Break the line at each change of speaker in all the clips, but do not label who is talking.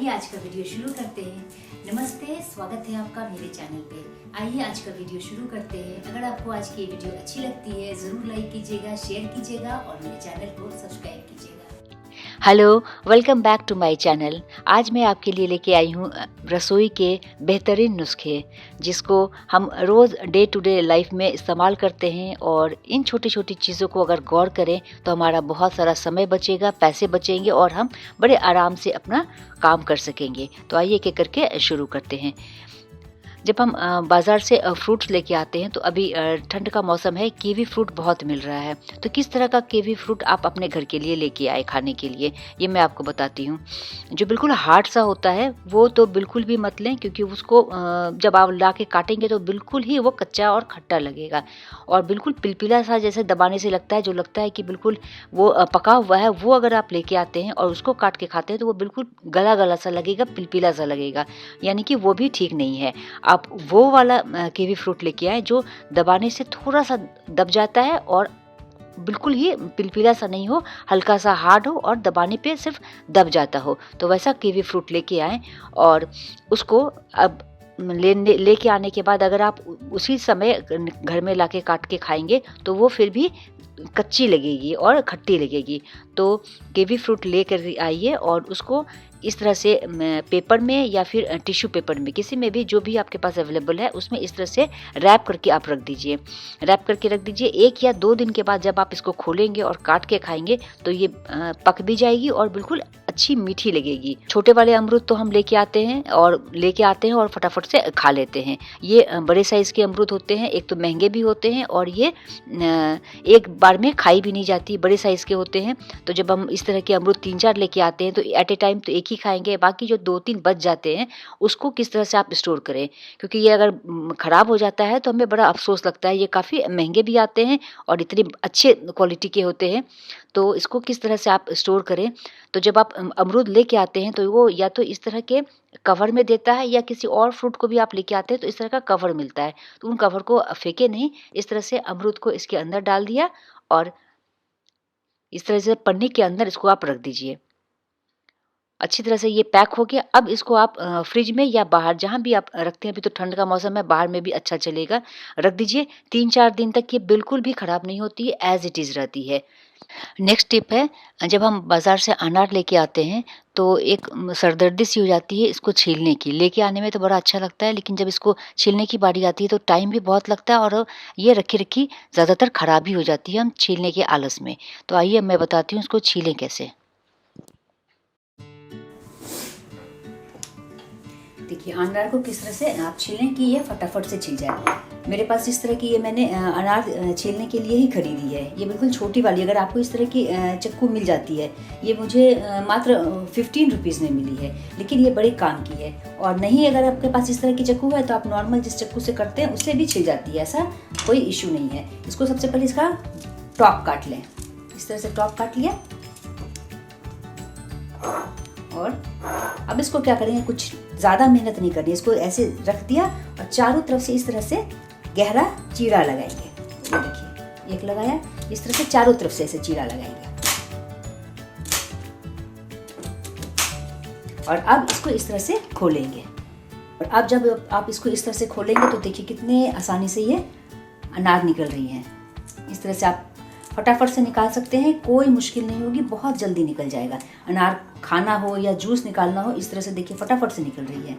आइए आज का वीडियो शुरू करते हैं। नमस्ते, स्वागत है आपका मेरे चैनल पे। आइए आज का वीडियो शुरू करते हैं। अगर आपको आज की वीडियो अच्छी लगती है ज़रूर लाइक कीजिएगा, शेयर कीजिएगा और मेरे चैनल को सब्सक्राइब कीजिएगा।
Hello, welcome back to my channel. आज मैं आपके लिए लेके आई हूँ रसोई के बेहतरीन नुस्खे, जिसको हम रोज़ डे टू डे लाइफ में इस्तेमाल करते हैं। और इन छोटी छोटी चीज़ों को अगर गौर करें तो हमारा बहुत सारा समय बचेगा, पैसे बचेंगे और हम बड़े आराम से अपना काम कर सकेंगे। तो आइए एक एक करके शुरू करते हैं। जब हम बाज़ार से फ्रूट्स लेके आते हैं तो अभी ठंड का मौसम है, कीवी फ्रूट बहुत मिल रहा है। तो किस तरह का कीवी फ्रूट आप अपने घर के लिए लेके आए खाने के लिए, ये मैं आपको बताती हूँ। जो बिल्कुल हार्ड सा होता है वो तो बिल्कुल भी मत लें, क्योंकि उसको जब आप ला के काटेंगे तो बिल्कुल ही वो कच्चा और खट्टा लगेगा और बिल्कुल पिलपिला सा जैसे दबाने से लगता है, जो लगता है कि बिल्कुल वो पका हुआ है। वो अगर आप लेके आते हैं और उसको काट के खाते हैं तो वो बिल्कुल गला गला सा लगेगा, पिलपिला सा लगेगा, यानी कि वो भी ठीक नहीं है। आप वो वाला कीवी फ्रूट लेके आए जो दबाने से थोड़ा सा दब जाता है और बिल्कुल ही पिलपिला सा नहीं हो, हल्का सा हार्ड हो और दबाने पे सिर्फ दब जाता हो। तो वैसा कीवी फ्रूट लेके आए और उसको अब लेके आने के बाद अगर आप उसी समय घर में लाके काट के खाएंगे तो वो फिर भी कच्ची लगेगी और खट्टी लगेगी। तो कीवी फ्रूट लेकर आइए और उसको इस तरह से पेपर में या फिर टिश्यू पेपर में, किसी में भी जो भी आपके पास अवेलेबल है, उसमें इस तरह से रैप करके आप रख दीजिए। रैप करके रख दीजिए। 1 या 2 दिन के बाद जब आप इसको खोलेंगे और काट के खाएंगे तो ये पक भी जाएगी और बिल्कुल अच्छी मीठी लगेगी। छोटे वाले अमरूद तो हम लेके आते हैं और फटाफट से खा लेते हैं। ये बड़े साइज़ के अमरूद होते हैं, एक तो महंगे भी होते हैं और ये एक बार में खाई भी नहीं जाती, बड़े साइज़ के होते हैं। तो जब हम इस तरह के अमरूद 3-4 लेके आते हैं तो एट ए टाइम तो एक ही खाएंगे, बाकी जो 2-3 बच जाते हैं उसको किस तरह से आप स्टोर करें, क्योंकि ये अगर ख़राब हो जाता है तो हमें बड़ा अफसोस लगता है। ये काफ़ी महंगे भी आते हैं और इतनी अच्छे क्वालिटी के होते हैं। तो इसको किस तरह से आप स्टोर करें, तो जब आप अमरूद लेके आते हैं तो वो या तो इस तरह के कवर में देता है या किसी और फ्रूट को भी आप लेके आते हैं तो इस तरह का कवर मिलता है। तो उन कवर को फेंके नहीं, इस तरह से अमरूद को इसके अंदर डाल दिया और इस तरह से पन्नी के अंदर इसको आप रख दीजिए। अच्छी तरह से ये पैक हो गया। अब इसको आप फ्रिज में या बाहर जहाँ भी आप रखते हैं, अभी तो ठंड का मौसम है, बाहर में भी अच्छा चलेगा, रख दीजिए। 3-4 दिन तक ये बिल्कुल भी ख़राब नहीं होती है, एज़ इट इज़ रहती है। नेक्स्ट टिप है, जब हम बाज़ार से अनार लेके आते हैं तो एक सरदर्दी सी हो जाती है इसको छीलने की। लेके आने में तो बड़ा अच्छा लगता है, लेकिन जब इसको छीलने की बारी आती है तो टाइम भी बहुत लगता है और ये रखी-रखी ज़्यादातर ख़राब भी हो जाती है हम छीलने के आलस में। तो आइए मैं बताती हूँ इसको छीलें कैसे।
देखिए अनार को किस तरह से आप छीलें कि ये फटाफट से छिल जाए। मेरे पास इस तरह की ये मैंने अनार छीलने के लिए ही खरीदी है। ये बिल्कुल छोटी वाली, अगर आपको इस तरह की चक्कू मिल जाती है, ये मुझे मात्र 15 रुपीज़ में मिली है, लेकिन ये बड़े काम की है। और नहीं अगर आपके पास इस तरह की चक्कू है तो आप नॉर्मल जिस चक्कू से कटते हैं उससे भी छिल जाती है, ऐसा कोई इशू नहीं है। इसको सबसे पहले इसका टॉप काट लें। इस तरह से टॉप काट लिया और अब इसको क्या करेंगे, कुछ ज़्यादा मेहनत नहीं करनी, इसको ऐसे रख दिया और चारों तरफ से इस तरह से गहरा चीरा लगाएंगे। ये देखिए, एक लगाया, इस तरह से चारों तरफ से ऐसे चीरा लगाएंगे। और अब इसको इस तरह से खोलेंगे और अब जब आप इसको इस तरह से खोलेंगे तो देखिए कितने आसानी से ये अनार निकल रही हैं। इस तरह से आप फटाफट से निकाल सकते हैं, कोई मुश्किल नहीं होगी, बहुत जल्दी निकल जाएगा। अनार खाना हो या जूस निकालना हो, इस तरह से देखिए फटाफट से निकल रही है।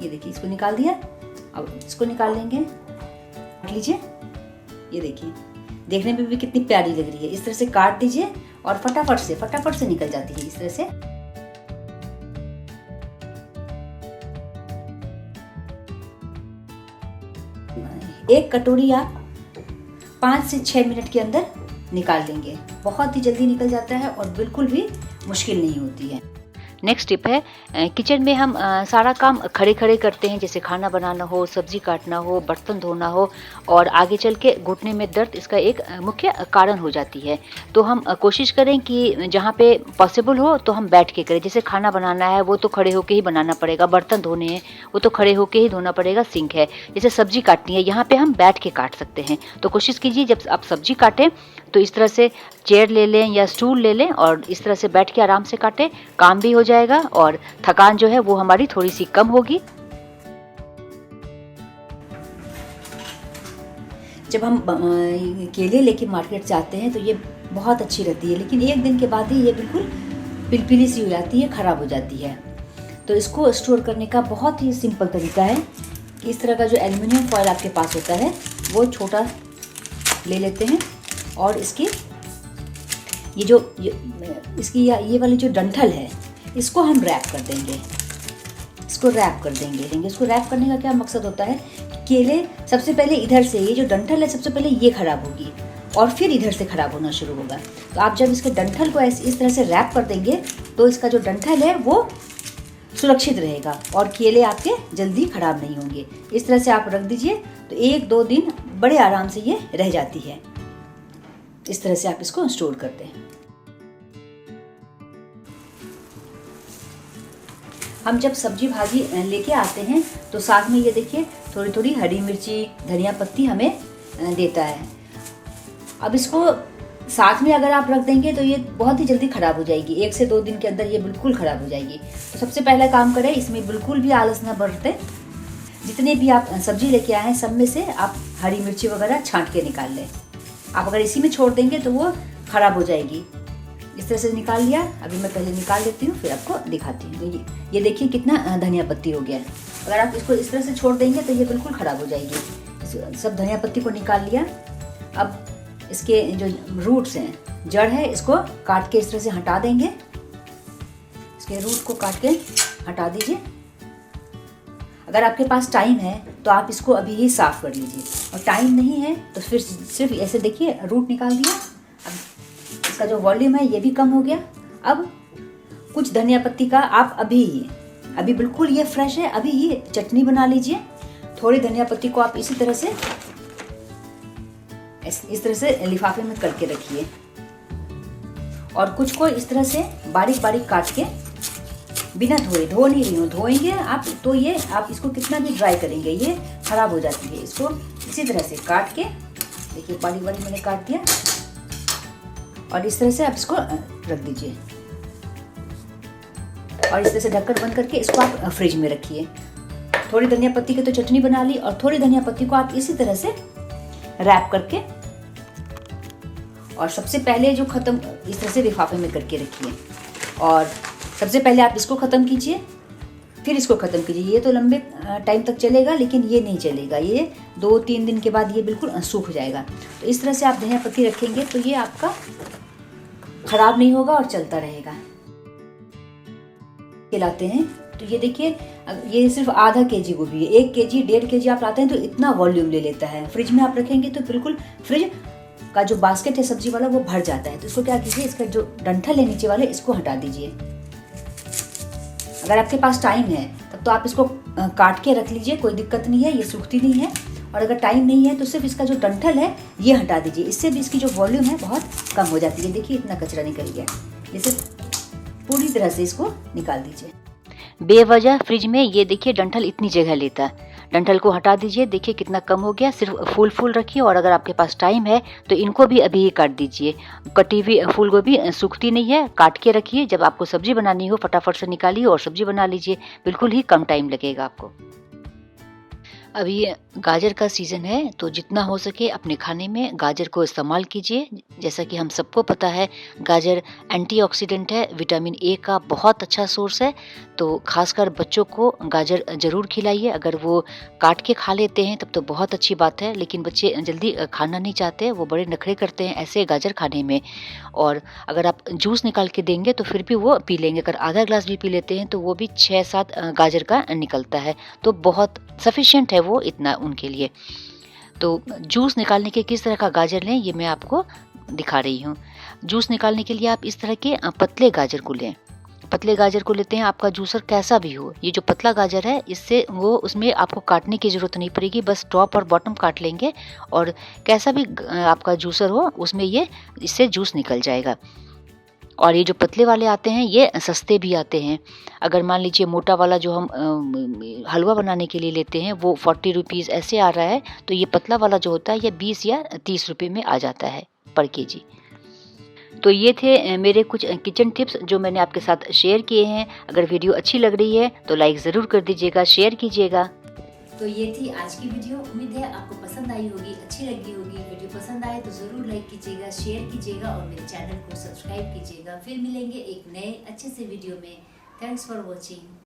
ये देखिए इसको निकाल दिया। अब इसको निकाल लेंगे, काट लीजिए। ये देखिए देखने में भी कितनी प्यारी लग रही है। इस तरह से काट दीजिए और फटाफट से निकल जाती है इस तरह से। एक कटोरी आप 5 से 6 मिनट के अंदर निकाल लेंगे। बहुत ही जल्दी निकल जाता है और बिल्कुल भी मुश्किल नहीं होती है।
नेक्स्ट टिप है, किचन में हम सारा काम खड़े खड़े करते हैं, जैसे खाना बनाना हो, सब्जी काटना हो, बर्तन धोना हो, और आगे चल के घुटने में दर्द इसका एक मुख्य कारण हो जाती है। तो हम कोशिश करें कि जहाँ पे पॉसिबल हो तो हम बैठ के करें। जैसे खाना बनाना है वो तो खड़े होके ही बनाना पड़ेगा, बर्तन धोने हैं वो तो खड़े होके ही धोना पड़ेगा, सिंक है, जैसे सब्जी काटनी है यहाँ पे हम बैठ के काट सकते हैं। तो कोशिश कीजिए जब आप सब्जी काटें तो इस तरह से चेयर ले लें या स्टूल ले लें और इस तरह से बैठ के आराम से काटें, काम भी हो जाएगा और थकान जो है वो हमारी थोड़ी सी कम होगी।
जब हम केले लेके मार्केट जाते हैं तो ये बहुत अच्छी रहती है, लेकिन एक दिन के बाद ही ये बिल्कुल पिलपिली सी हो जाती है, ख़राब हो जाती है। तो इसको स्टोर करने का बहुत ही सिंपल तरीका है कि इस तरह का जो एल्युमिनियम फॉयल आपके पास होता है वो छोटा ले लेते हैं और इसकी ये वाली जो डंठल है इसको हम रैप कर देंगे। इसको रैप करने का क्या मकसद होता है, केले सबसे पहले इधर से, ये जो डंठल है सबसे पहले ये खराब होगी और फिर इधर से खराब होना शुरू होगा। तो आप जब इसके डंठल को इस तरह से रैप कर देंगे तो इसका जो डंठल है वो सुरक्षित रहेगा और केले आपके जल्दी खराब नहीं होंगे। इस तरह से आप रख दीजिए तो 1-2 दिन बड़े आराम से ये रह जाती है। इस तरह से आप इसको स्टोर करते हैं। हम जब सब्जी भाजी लेके आते हैं तो साथ में ये देखिए थोड़ी थोड़ी हरी मिर्ची, धनिया पत्ती हमें देता है। अब इसको साथ में अगर आप रख देंगे तो ये बहुत ही जल्दी ख़राब हो जाएगी, 1 से 2 दिन के अंदर ये बिल्कुल ख़राब हो जाएगी। तो सबसे पहला काम करें, इसमें बिल्कुल भी आलस ना बरतें। जितने भी आप सब्जी लेके आए हैं सब में से आप हरी मिर्ची वगैरह छांट के निकाल लें। आप अगर इसी में छोड़ देंगे तो वो ख़राब हो जाएगी। इस तरह से निकाल लिया। अभी मैं पहले निकाल लेती हूँ फिर आपको दिखाती हूँ। ये देखिए कितना धनिया पत्ती हो गया है। अगर आप इसको इस तरह से छोड़ देंगे तो ये बिल्कुल ख़राब हो जाएगी। सब धनिया पत्ती को निकाल लिया। अब इसके जो रूट्स हैं, जड़ है, इसको काट के इस तरह से हटा देंगे। इसके रूट को काट के हटा दीजिए। अगर आपके पास टाइम है तो आप इसको अभी ही साफ़ कर लीजिए, और टाइम नहीं है तो फिर सिर्फ ऐसे देखिए रूट निकाल दिया। अब इसका जो वॉल्यूम है ये भी कम हो गया। अब कुछ धनिया पत्ती का आप अभी बिल्कुल ये फ्रेश है, अभी ही चटनी बना लीजिए। थोड़ी धनिया पत्ती को आप इसी तरह से इस तरह से लिफाफे में करके रखिए, और कुछ को इस तरह से बारीक बारीक काट के बिना धो नहीं रही हूँ, धोएंगे आप तो ये आप इसको कितना भी ड्राई करेंगे ये खराब हो जाती है। इसको इसी तरह से काट के देखिए, बारीक बारीक मैंने काट दिया, और इस तरह से आप इसको रख दीजिए, और इस तरह से ढक्कन बंद करके इसको आप फ्रिज में रखिए। थोड़ी धनिया पत्ती की तो चटनी बना ली, और थोड़ी धनिया पत्ती को आप इसी तरह से रैप करके, और सबसे पहले जो ख़त्म इस तरह से लिफाफे में करके रखिए, और सबसे पहले आप इसको ख़त्म कीजिए फिर इसको ख़त्म कीजिए। ये तो लंबे टाइम तक चलेगा, लेकिन ये नहीं चलेगा, ये 2-3 दिन के बाद ये बिल्कुल सूख जाएगा। तो इस तरह से आप धनिया पत्ती रखेंगे तो ये आपका ख़राब नहीं होगा और चलता रहेगा। लाते हैं तो ये देखिए, ये सिर्फ आधा केजी गोभी है। 1 केजी 1.5 केजी आप लाते हैं तो इतना वॉल्यूम ले लेता है। फ्रिज में आप रखेंगे तो बिल्कुल फ्रिज का जो बास्केट है सब्जी वाला वो भर जाता है। तो इसको क्या कीजिए, इसका जो डंठल है नीचे वाले इसको हटा दीजिए। अगर आपके पास टाइम है तब तो आप इसको काट के रख लीजिए, कोई दिक्कत नहीं है, ये सूखती नहीं है। और अगर टाइम नहीं है तो सिर्फ इसका जो डंठल है ये हटा दीजिए, इससे भी इसकी जो वॉल्यूम है बहुत कम हो जाती है। देखिए इतना कचरा निकल गया, इसे पूरी तरह से इसको निकाल दीजिए।
बेवजह फ्रिज में ये देखिए डंठल इतनी जगह लेता है, डंठल को हटा दीजिए। देखिए कितना कम हो गया। सिर्फ फूल रखिए, और अगर आपके पास टाइम है तो इनको भी अभी ही काट दीजिए। कटी हुई फूल गोभी सूखती नहीं है, काट के रखिए। जब आपको सब्जी बनानी हो फटाफट से निकालिए और सब्जी बना लीजिए, बिल्कुल ही कम टाइम लगेगा आपको। अभी गाजर का सीज़न है तो जितना हो सके अपने खाने में गाजर को इस्तेमाल कीजिए। जैसा कि हम सबको पता है गाजर एंटीऑक्सीडेंट है, विटामिन ए का बहुत अच्छा सोर्स है। तो खासकर बच्चों को गाजर ज़रूर खिलाइए। अगर वो काट के खा लेते हैं तब तो बहुत अच्छी बात है, लेकिन बच्चे जल्दी खाना नहीं चाहते, वो बड़े नखरे करते हैं ऐसे गाजर खाने में। और अगर आप जूस निकाल के देंगे तो फिर भी वो पी लेंगे। अगर आधा ग्लास भी पी लेते हैं तो वो भी 6-7 गाजर का निकलता है, तो बहुत सफिशिएंट है वो इतना उनके लिए। तो जूस निकालने के किस तरह का गाजर लें ये मैं आपको दिखा रही हूँ। जूस निकालने के लिए आप इस तरह के पतले गाजर को लें। पतले गाजर को लेते हैं, आपका जूसर कैसा भी हो, ये जो पतला गाजर है इससे वो उसमें आपको काटने की ज़रूरत नहीं पड़ेगी, बस टॉप और बॉटम काट लेंगे और कैसा भी आपका जूसर हो उसमें ये इससे जूस निकल जाएगा। और ये जो पतले वाले आते हैं ये सस्ते भी आते हैं। अगर मान लीजिए मोटा वाला जो हम हलवा बनाने के लिए लेते हैं वो 40 रुपीज़ ऐसे आ रहा है, तो ये पतला वाला जो होता है ये 20 या 30 रुपये में आ जाता है पर केजी। तो ये थे मेरे कुछ किचन टिप्स जो मैंने आपके साथ शेयर किए हैं। अगर वीडियो अच्छी लग रही है तो लाइक ज़रूर कर दीजिएगा, शेयर कीजिएगा।
तो ये थी आज की वीडियो। उम्मीद है आपको पसंद आई होगी, अच्छी लगी होगी। वीडियो पसंद आए तो ज़रूर लाइक कीजिएगा, शेयर कीजिएगा और मेरे चैनल को सब्सक्राइब कीजिएगा। फिर मिलेंगे एक नए अच्छे से वीडियो में। Thanks for watching.